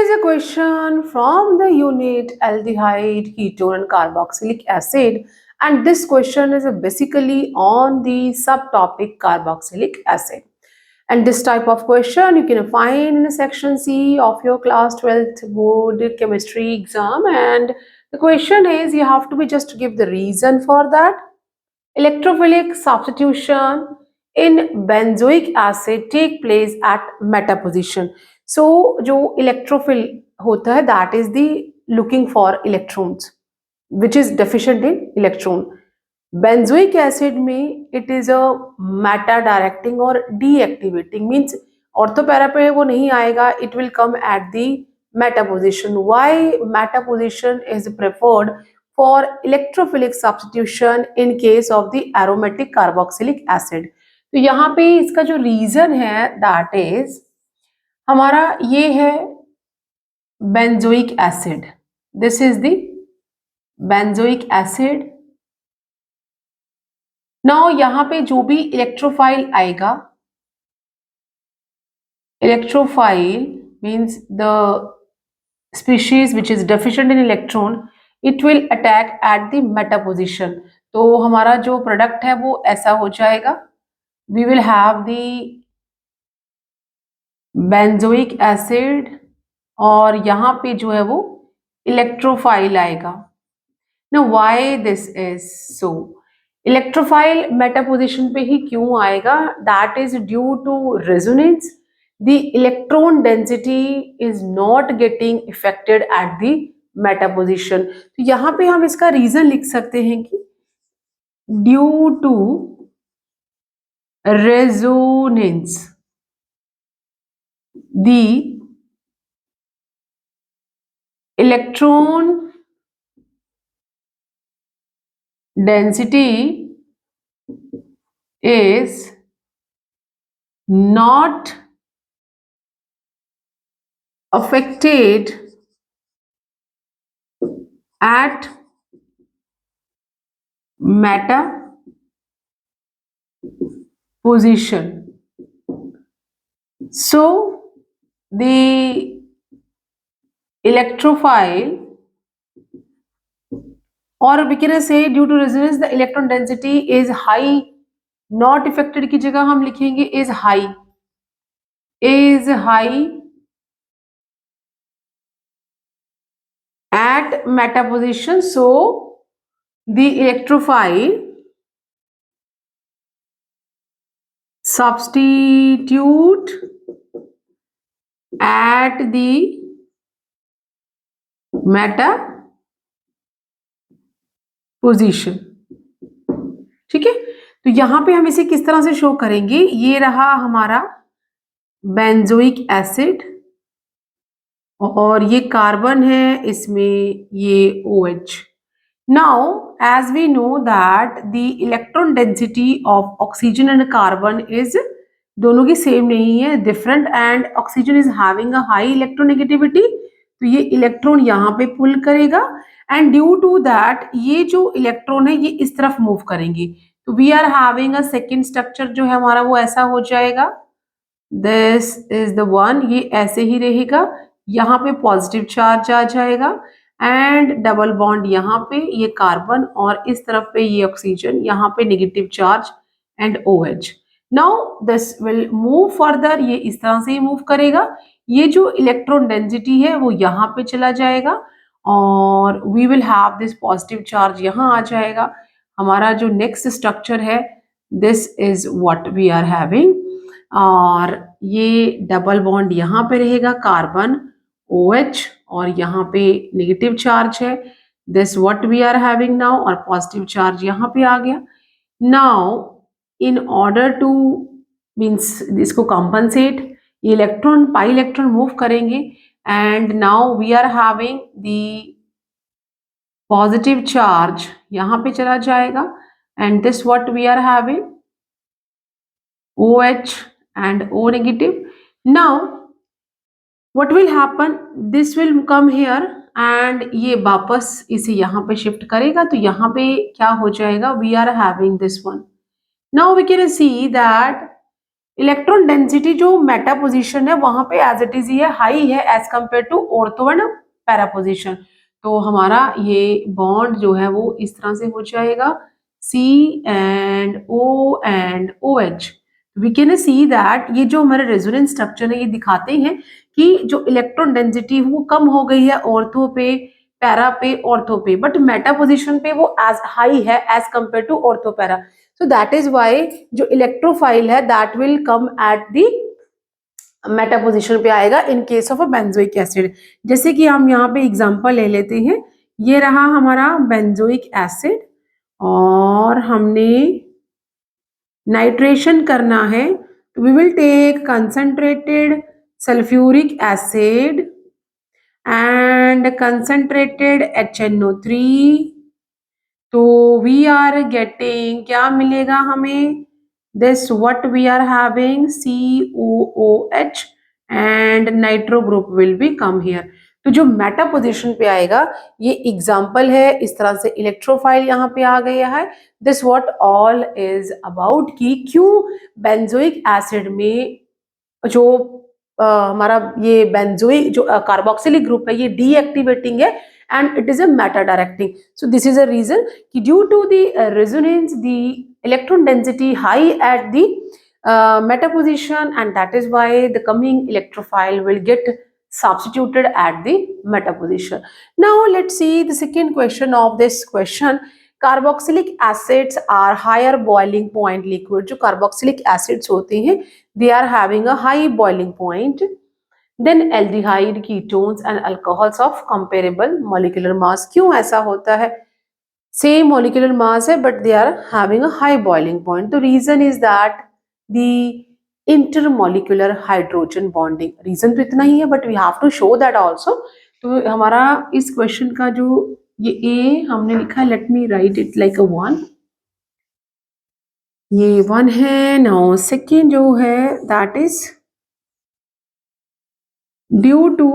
is a question from the unit aldehyde, ketone and carboxylic acid, and this question is basically on the subtopic carboxylic acid. And this type of question you can find in section C of your class 12th board chemistry exam, and the question is you have to be just to give the reason for that. Electrophilic substitution in benzoic acid take place at meta position. So जो electrophil होता है that is the looking for electrons which is deficient in electron. Benzoic acid में it is a meta directing or deactivating means ortho para पे वो नहीं आएगा, it will come at the meta position. Why meta position is preferred for electrophilic substitution in case of the aromatic carboxylic acid? तो यहाँ पे इसका जो reason है that is हमारा ये है benzoic acid. This is the benzoic acid. Now यहाँ पे जो भी इलेक्ट्रोफाइल आएगा, electrophile means the species which is deficient in electron, it will attack at the meta position. तो हमारा जो प्रोडक्ट है वो ऐसा हो जाएगा, we will have the benzoic acid और यहाँ पे जो है वो इलेक्ट्रोफाइल आएगा. Now why this is so? Electrophile Meta position पे ही क्यों आएगा? That is due to resonance. The electron density is not getting affected at the meta position. तो यहाँ पे हम इसका रीजन लिख सकते हैं कि due to resonance the electron density is not affected at meta position. So the electrophile, or we can say due to resonance the electron density is high, not affected की जगह हम लिखेंगे is high at meta position. So the electrophile substitute at the meta position. ठीक है, तो यहां पे हम इसे किस तरह से शो करेंगे? ये रहा हमारा बेंजोइक एसिड और ये कार्बन है, इसमें ये OH. Now as we know that the electron density of oxygen and carbon is दोनों की सेम नहीं है, different, and oxygen is having a high electronegativity. तो ये इलेक्ट्रॉन यहाँ पे पुल करेगा एंड ड्यू टू दैट ये जो इलेक्ट्रॉन है ये इस तरफ मूव करेंगे. तो we are having a second structure जो है हमारा वो ऐसा हो जाएगा. दिस इज द वन, ये ऐसे ही रहेगा, यहाँ पे पॉजिटिव चार्ज आ जाएगा एंड डबल बॉन्ड यहाँ पे ये कार्बन और इस तरफ पे ये ऑक्सीजन, यहाँ पे negative charge and OH. Now this will move further, ये इस तरह से ही मूव करेगा. ये जो इलेक्ट्रॉन डेंसिटी है वो यहाँ पे चला जाएगा और we will have this positive charge यहाँ आ जाएगा. हमारा जो नेक्स्ट स्ट्रक्चर है this is what we are having, और ये डबल बॉन्ड यहाँ पे रहेगा, कार्बन OH और यहाँ पे नेगेटिव चार्ज है. This what we are having now, और पॉजिटिव चार्ज यहाँ पे आ गया. Now in order to means इसको कंपनसेट, ये इलेक्ट्रॉन पाई इलेक्ट्रॉन मूव करेंगे and now we are having the positive charge यहाँ पे चला जाएगा and this what we are having OH and O negative. Now what will happen, this will come here and ये वापस इसे यहाँ पे शिफ्ट करेगा. तो यहाँ पे क्या हो जाएगा, we are having this one. Now we can see that electron density जो मेटा पोजीशन है वहां पे एज इट इज ये हाई है as compare to ortho and para position. तो हमारा ये बॉन्ड जो है वो इस तरह से हो जाएगा C and OH। We can see that ये जो हमारे रेजोनेंस स्ट्रक्चर है ये दिखाते हैं कि जो इलेक्ट्रॉन डेंसिटी वो कम हो गई है ऑर्थो पे, पैरा पे, ऑर्थो पे, बट मेटा पोजीशन पे वो एज हाई है as compare to ortho para. So that is why जो इलेक्ट्रोफाइल है that will come at the meta position पे आएगा in case of a benzoic acid. जैसे कि हम यहाँ पे एग्जांपल ले लेते हैं, ये रहा हमारा बेंजोइक एसिड और हमने नाइट्रेशन करना है, we will take concentrated sulphuric acid and concentrated HNO3। तो वी आर गेटिंग, क्या मिलेगा हमें, this what we are having COOH and nitro group will be come here. तो जो मेटा पोजीशन पे आएगा ये एग्जांपल है, इस तरह से इलेक्ट्रोफाइल यहाँ पे आ गया है। This what all is about कि क्यों बेंजोइक एसिड में जो हमारा ये बेंजोइक जो कार्बोक्सिलिक ग्रुप है ये डीएक्टिवेटिंग है and it is a meta directing. So this is a reason कि due to the resonance the electron density high at the meta position and that is why the coming electrophile will get substituted at the meta position. Now let's see the second question of this question. Carboxylic acids are higher boiling point liquid. जो carboxylic acids होते हैं they are having a high boiling point. Then aldehyde, ketones and alcohols of comparable molecular mass. क्यों ऐसा होता है? Same molecular mass है but they are having a high boiling point. The reason is that the intermolecular hydrogen bonding. Reason तो इतना ही है but we have to show that also. तो हमारा इस question का जो ये A हमने लिखा है, let me write it like a 1. ये 1 है। Now second जो है that is due to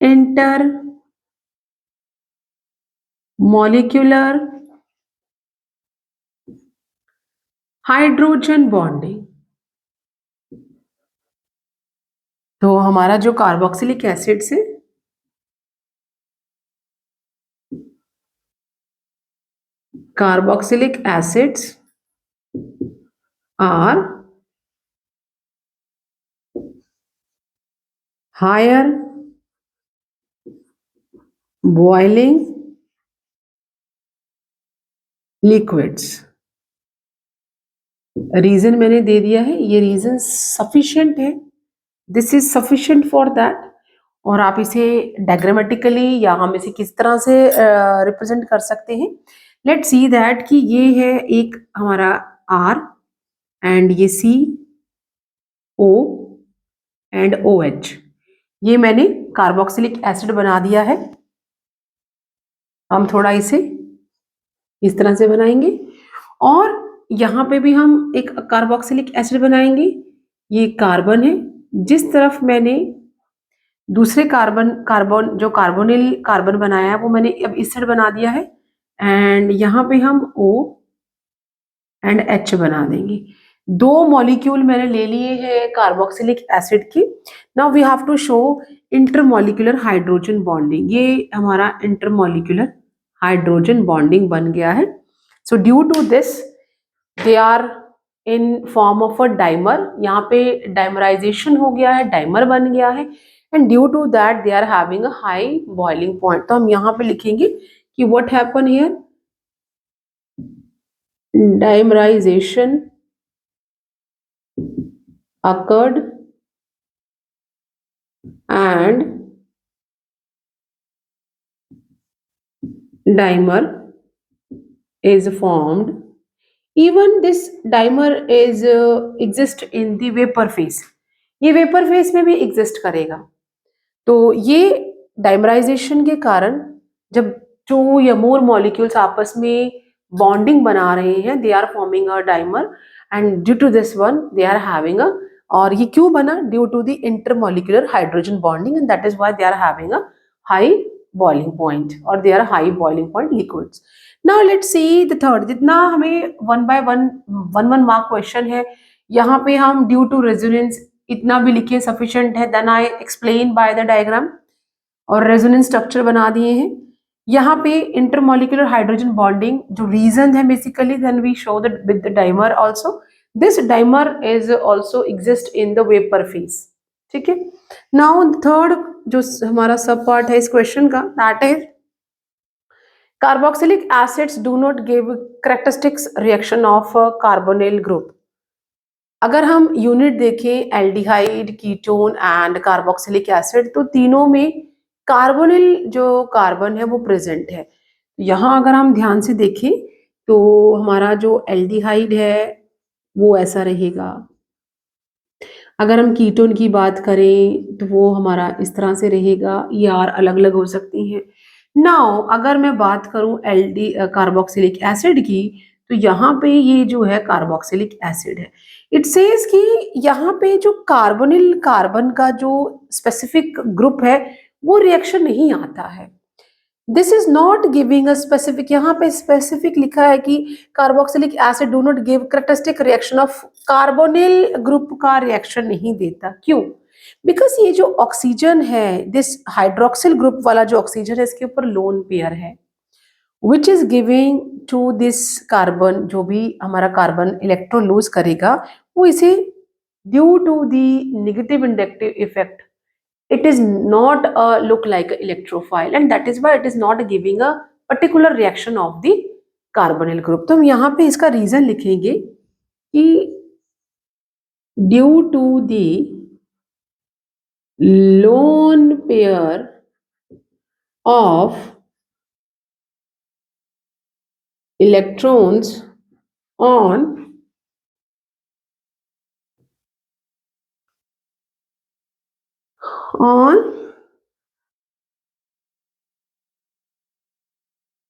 intermolecular hydrogen bonding. तो हमारा जो कार्बोक्सिलिक एसिड से carboxylic acids are higher boiling liquids. Reason मैंने दे दिया है, ये रीजन सफिशिएंट है, this is sufficient for that. और आप इसे डायग्रामेटिकली या हम इसे किस तरह से रिप्रेजेंट कर सकते हैं, लेट्स सी दैट कि ये है एक हमारा R एंड ये CO एंड OH, ये मैंने कार्बोक्सिलिक एसिड बना दिया है। हम थोड़ा इसे इस तरह से बनाएंगे और यहाँ पे भी हम एक कार्बोक्सिलिक एसिड बनाएंगे। ये कार्बन है, जिस तरफ मैंने दूसरे कार्बन जो कार्बोनिल कार्बन बनाया है वो मैंने अब इस साइड बना दिया है एंड यहाँ पे हम O एंड H बना देंगे। दो मॉलिक्यूल मैंने ले लिए हैं कार्बोक्सिलिक एसिड की। Now we have to show intermolecular hydrogen bonding. ये हमारा इंटरमॉलिक्यूलर हाइड्रोजन बॉन्डिंग बन गया है। So due to this they are in form of a dimer. यहाँ पे डाइमराइजेशन हो गया है, डाइमर बन गया है and due to that they are having a high boiling point. तो हम यहाँ पे लिखेंगे कि what happen here, dimerisation occurred and dimer is formed. Even this dimer is exist in the vapor phase. ये वेपर फेज में भी exist करेगा। तो ये डाइमराइजेशन के कारण जब 2 या मोर मॉलिक्यूल्स आपस में बॉन्डिंग बना रहे हैं, they are forming a dimer and due to this one they are having a, और ये क्यों बना, due to the intermolecular hydrogen bonding and that is why they are having a high boiling point or they are high boiling point liquids. Now let's see the third, जितना हमें 1 by 1 mark question है, यहाँ पे हम due to resonance इतना भी लिखे sufficient है, then I explain by the diagram, और रेजोनेंस स्ट्रक्चर बना दिए हैं। यहाँ पे इंटरमोलिकुलर हाइड्रोजन बॉन्डिंग जो रीजन है basically, then we show that with the dimer also, this dimer is also exist in the vapour phase. ठीक है, नाउ थर्ड जो हमारा सब पार्ट है इस क्वेश्चन का, that is carboxylic acids do not give characteristics reaction of a carbonyl group। अगर हम यूनिट देखें aldehyde, ketone and carboxylic acid, तो तीनों में कार्बोनिल जो कार्बन है वो प्रेजेंट है। यहाँ अगर हम ध्यान से देखें तो हमारा जो एल्डिहाइड है वो ऐसा रहेगा, अगर हम कीटोन की बात करें तो वो हमारा इस तरह से रहेगा, ये आर अलग अलग हो सकती हैं। नाउ अगर मैं बात करूं एल्डी कार्बोक्सिलिक एसिड की, तो यहाँ पे ये जो है कार्बोक्सिलिक एसिड है। इट सेज कि यहाँ पे जो कार्बोनिल कार्बन का जो स्पेसिफिक ग्रुप है वो रिएक्शन नहीं आता है। This is not giving a specific, यहाँ पे स्पेसिफिक लिखा है कि carboxylic acid do not give characteristic reaction of carbonyl group का रिएक्शन नहीं देता। क्यों? बिकॉज ये जो ऑक्सीजन है, दिस हाइड्रोक्सिल ग्रुप वाला जो ऑक्सीजन है, इसके ऊपर लोन पेयर है which is giving to this carbon, जो भी हमारा कार्बन इलेक्ट्रॉन लूज करेगा वो इसे due to the negative inductive effect, it is not look like an electrophile, and that is why it is not giving a particular reaction of the carbonyl group। तो हम यहाँ पे इसका reason लिखेंगे कि due to the lone pair of electrons on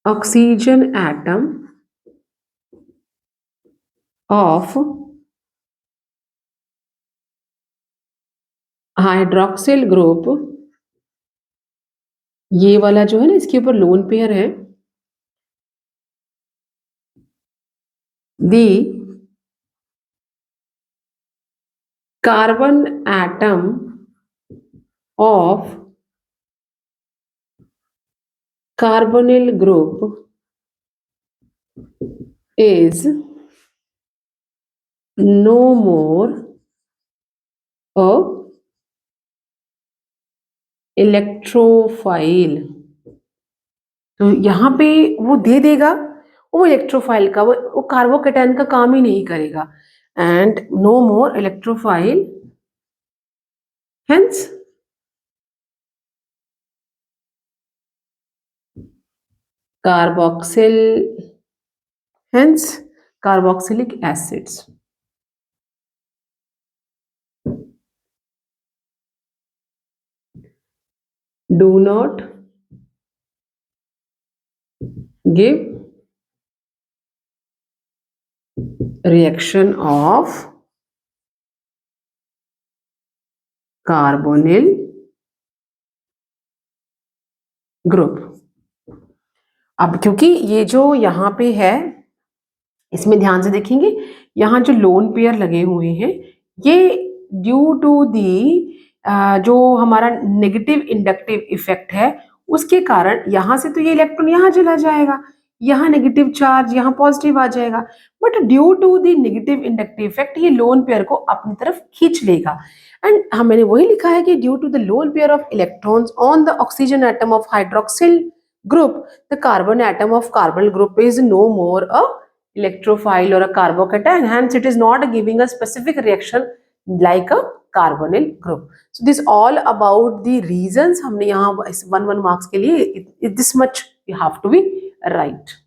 oxygen atom of hydroxyl group, ये वाला जो है ना इसके ऊपर लोन पेयर है, दी carbon atom of carbonyl group is no more a electrophile. तो यहाँ पे वो दे देगा, वो इलेक्ट्रोफाइल का, वो कार्बोकेटायन का काम ही नहीं करेगा, and no more electrophile, hence carboxyl, hence carboxylic acids. Do not give reaction of carbonyl group. अब क्योंकि ये जो यहाँ पे है, इसमें ध्यान से देखेंगे, यहाँ जो लोन पेयर लगे हुए हैं ये ड्यू टू दी जो हमारा नेगेटिव इंडक्टिव इफेक्ट है उसके कारण यहाँ से तो ये इलेक्ट्रॉन यहाँ चला जाएगा, यहाँ नेगेटिव चार्ज, यहाँ पॉजिटिव आ जाएगा, but due to the negative inductive effect ये लोन पेयर को अपनी तरफ खींच लेगा। एंड मैंने वही लिखा है कि due to the lone pair of electrons on the oxygen atom of hydroxyl group, the carbon atom of carbonyl group is no more a electrophile or a carbocation, hence it is not giving a specific reaction like a carbonyl group। So this all about the reasons, हमने यहाँ 1 marks के लिए this much you have to be right।